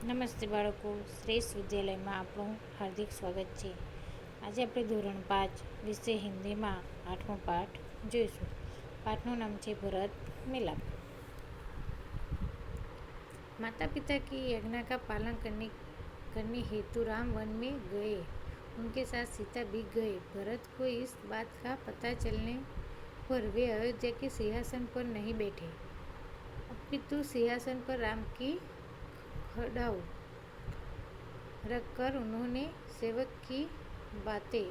નમસ્તે બાળકો, શ્રેષ્ઠ વિદ્યાલયમાં આપણું હાર્દિક સ્વાગત છે. આજે આપણે ધોરણ 5 વિષય હિન્દીમાં 8મો પાઠ જોઈશું. પાઠનું નામ છે ભરત मिलाप। माता पिता की आज्ञा का पालन करने हेतु राम वन में गए। उनके साथ सीता भी गए। भरत को इस बात का पता चलने पर वे अयोध्या के सिंहासन पर नहीं बैठे, अपितु सिंहासन पर राम की खड़ाऊ रखकर उन्होंने सेवक की बातें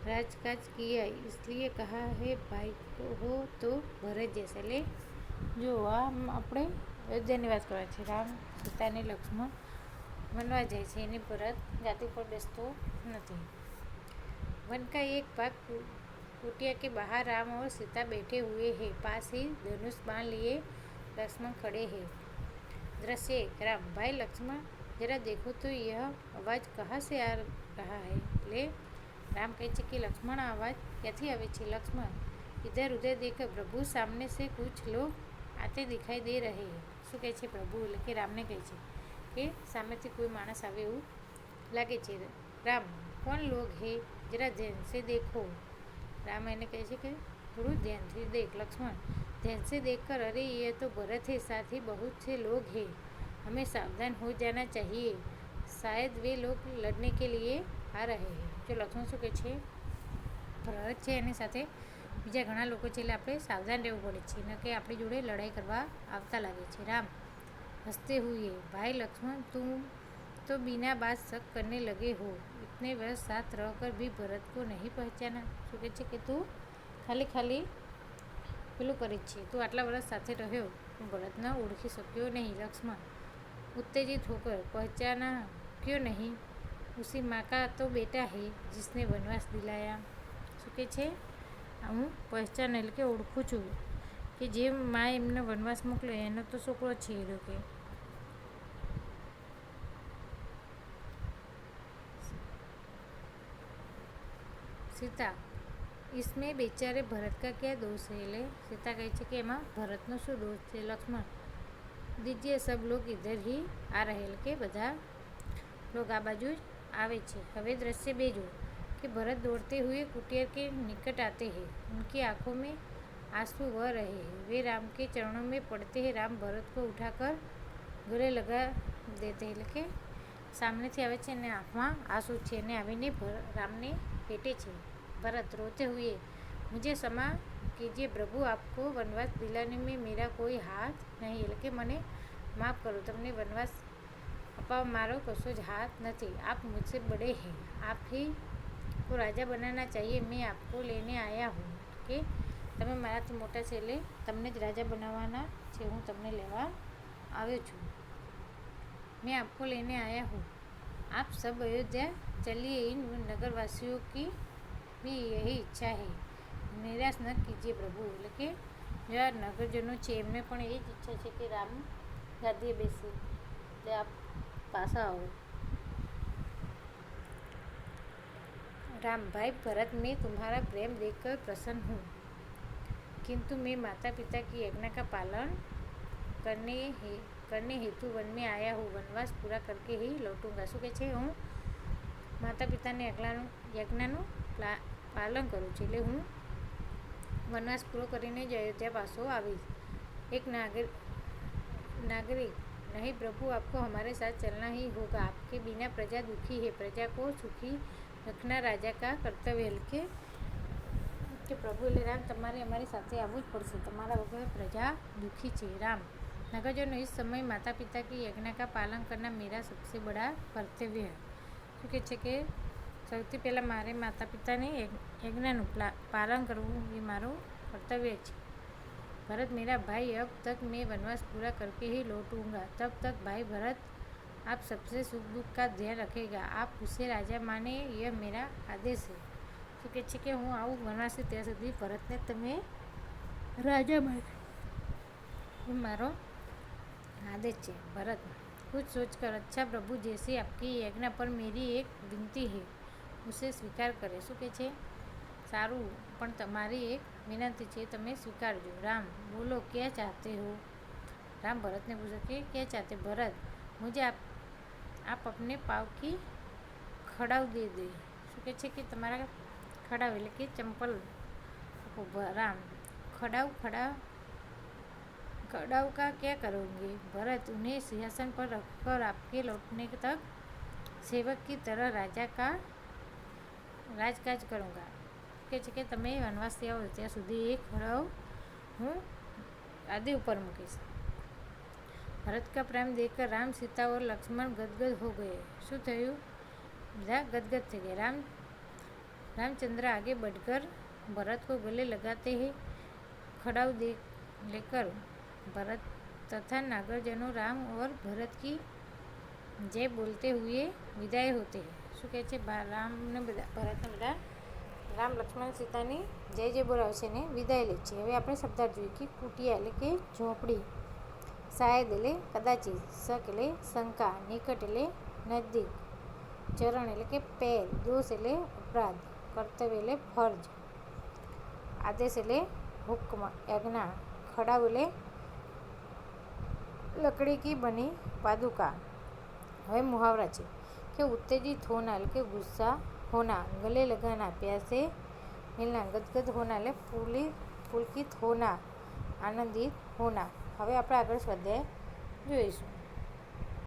राजकाज किया। इसलिए कहा है भाई को हो तो भरत जैसा। ले जो આપણે અયોધ્યાની વાત કરવા છે. રામ સીતાને લક્ષ્મણ વનવા જાય છે, એને ભરત જાતિ પર બેસતો નથી. वन का एक भाग कुटिया के बाहर राम और सीता बैठे हुए हैं। पास ही धनुष बाण लिए लक्ष्मण खड़े हैं। दृश्य एक। राम, भाई लक्ष्मण जरा देखो तो यह आवाज कहाँ से आ रहा है? ले राम કહે છે કે લક્ષ્મણ આ અવાજ ક્યાંથી આવે છે? લક્ષ્મણ इधर उधर देखकर प्रभु सामने से कुछ लोग आते दिखाई दे रहे हैं। શું કહે છે પ્રભુ? એટલે કે રામને કહે છે કે સામેથી કોઈ માણસ આવે એવું લાગે છે. રામ, कौन लोग है? जरा ध्यान से देखो। राम એને કહે છે કે થોડું ધ્યાનથી દેખ. લક્ષ્મણ ध्यान से देखकर, अरे ये तो भरत है, साथ ही बहुत से लोग हैं, हमें सावधान हो जाना चाहिए, शायद वे लोग लड़ने के लिए आ रहे हैं। જો લક્ષ્મણ શું કહે છે? ભરત છે એની સાથે બીજા ઘણા લોકો છે, એટલે આપણે સાવધાન રહેવું પડે છે, ન કે આપણી જોડે લડાઈ કરવા આવતા લાગે છે. રામ હસते हुए, भाई लक्ष्मण तुम तो बिना बात शक करने लगे हो, इतने वर्ष साथ रहकर भी भरत को नहीं पहचाना। શું કહે છે કે તું ખાલી પેલું કરે છે, તું આટલા વર્ષ સાથે રહ્યો પણ ભરતને ઓળખી શક્યો નહીં. લક્ષ્મણ उत्तेजित होकर, पहचाना क्यों नहीं? उसी माँ का तो बेटा है जिसने वनवास दिलाया। શું કહે છે? હું પહેચાન એટલે કે ઓળખું છું કે જે મા એમને વનવાસ મોકલ્યો એનો તો છોકરો છે એ કે. सीता, इसमें बेचारे भरत का क्या दोष है? ले सीता કહે છે કે એમાં ભરતનો શું દોષ છે? લક્ષ્મણ दीजिए, सब लोग इधर ही आ रहे, કે બધા लोग આ બાજુ જ આવે છે. હવે દ્રશ્ય બેજો कि भरत दौड़ते हुए कुटिया के निकट आते हैं। उनकी आंखों में आंसू बह रहे हैं। वे राम के चरणों में पड़ते हैं। राम भरत को उठाकर गले लगा देते हैं, એટલે કે સામનેથી આવે છે અને આંખમાં આંસુ છે અને આવીને રામને પેટે છે. भरत रोते हुए, मुझे क्षमा कीजिए प्रभु, आपको वनवास दिलाने में मेरा कोई हाथ नहीं, એટલે કે મને માફ કરો, તમને વનવાસ અપાવવા મારો કશો જ હાથ નથી. आप मुझसे बड़े हैं, आप ही को राजा बनाना चाहिए, मैं आपको लेने आया हूँ. કે તમે મારાથી મોટા છે એટલે તમને જ રાજા બનાવવાના છે, હું તમને લેવા આવ્યો છું. मैं आपको लेने आया हूँ, आप सब अयोध्या चलिए, इन नगरवासियों की भी यही इच्छा है, નિરાશ ન કીજીએ પ્રભુ. એટલે કે જે નગરજનો છે એમને પણ એ જ ઈચ્છા છે કે રામ ગાદીએ બેસે, એટલે આપ પાછા આવો. राम, भाई भरत, मैं तुम्हारा प्रेम देखकर प्रसन्न हूँ, किंतु मैं माता पिता की आज्ञा का पालन करने हेतु वन में आया हूँ, वनवास पूरा करके ही लौटूंगा. શું કહે છે? હું માતા પિતાની આજ્ઞાનું પાલન કરું છું, એટલે હું વનવાસ પૂરો કરીને જ અયોધ્યા પાછો આવીશ. एक नागरिक, नहीं प्रभु, आपको हमारे साथ चलना ही होगा, आपके बिना प्रजा दुखी है, प्रजा को सुखी रखना राजा का कर्तव्य. કે પ્રભુ એટલે રામ, તમારે અમારી સાથે આવવું જ પડશે, તમારા વગર પ્રજા दुखी છે. राम, नगरजनों, इस समय माता पिता की आज्ञा का पालन करना मेरा सबसे बड़ा कर्तव्य है. શું કહે છે કે સૌથી પહેલાં મારે માતા પિતાની આજ્ઞાનું પાલન કરવું એ મારું કર્તવ્ય છે. भरत मेरा भाई, अब तक मैं वनवास पूरा करके ही लौटूंगा, तब तक भाई भरत आप सबसे सुख दुख का ध्यान रखेगा, आप उसे राजा माने, यह मेरा आदेश है. શું કહે છે કે હું આવું વનવાસથી ત્યાં સુધી ભરતને તમે રાજા માને, એ મારો आदेश है. भरत कुछ सोचकर, अच्छा प्रभु, जैसे आपकी आज्ञा पर मेरी एक विनती है, उसे स्वीकार करे. શું કહે છે? સારું, પણ તમારી એક વિનંતી છે, તમે સ્વીકારજો. રામ, બોલો, क्या चाहते हो? राम भरत ने पूछा कि क्या चाहते? भरत, મુજે આપ અપને પાવ કી ખડાવ દે દે. શું કહે છે કે તમારા ખડાવ એટલે કે ચંપલ રામ. खड़ाऊ का क्या करोगे भरत? उन्हें सिंहासन पर रखकर आपके लौटने तक सेवक की तरह राजा का राजकाज करूँगा. કે છે કે તમે વનવાસથી આવો ત્યાં સુધી એ ખડાવ હું આદિ ઉપર મૂકીશ. भरत का प्रेम देखकर राम सीता और लक्ष्मण गदगद हो गए. શું થયું? બધા गदगद थे गए. रामचंद्र आगे बढ़कर भरत को गले लगाते हैं. खड़ाऊ लेकर भरत तथा नागरजनों राम और भरत की जय बोलते हुए विदाय होते हैं. શું કહે છે? રામને બધા ભરતને બધા રામ લક્ષ્મણ સીતાની જય જય બોલાવે છે ને વિદાય લે છે. હવે આપણે શબ્દાર્થ જોઈએ કે કુટિયા એટલે કે ઝોપડી, શાયદ એટલે કદાચિત, શક એટલે શંકા, નિકટ એટલે નજદીક, ચરણ એટલે કે પેર, દોષ એટલે અપરાધ, કર્તવ્ય એટલે ફરજ, આદેશ એટલે હુક્મ આજ્ઞા, ખડાવ એટલે लकड़ी की बनी पादुका. હવે मुहावरा છે કે उत्तेजित होना એટલે કે गुस्सा होना, गले लगाना प्यार से मिलना, गदगद होना એટલે पुलकित होना, आनंदित होना. હવે આપણે આગળ સ્વાધ્યાય જોઈશું.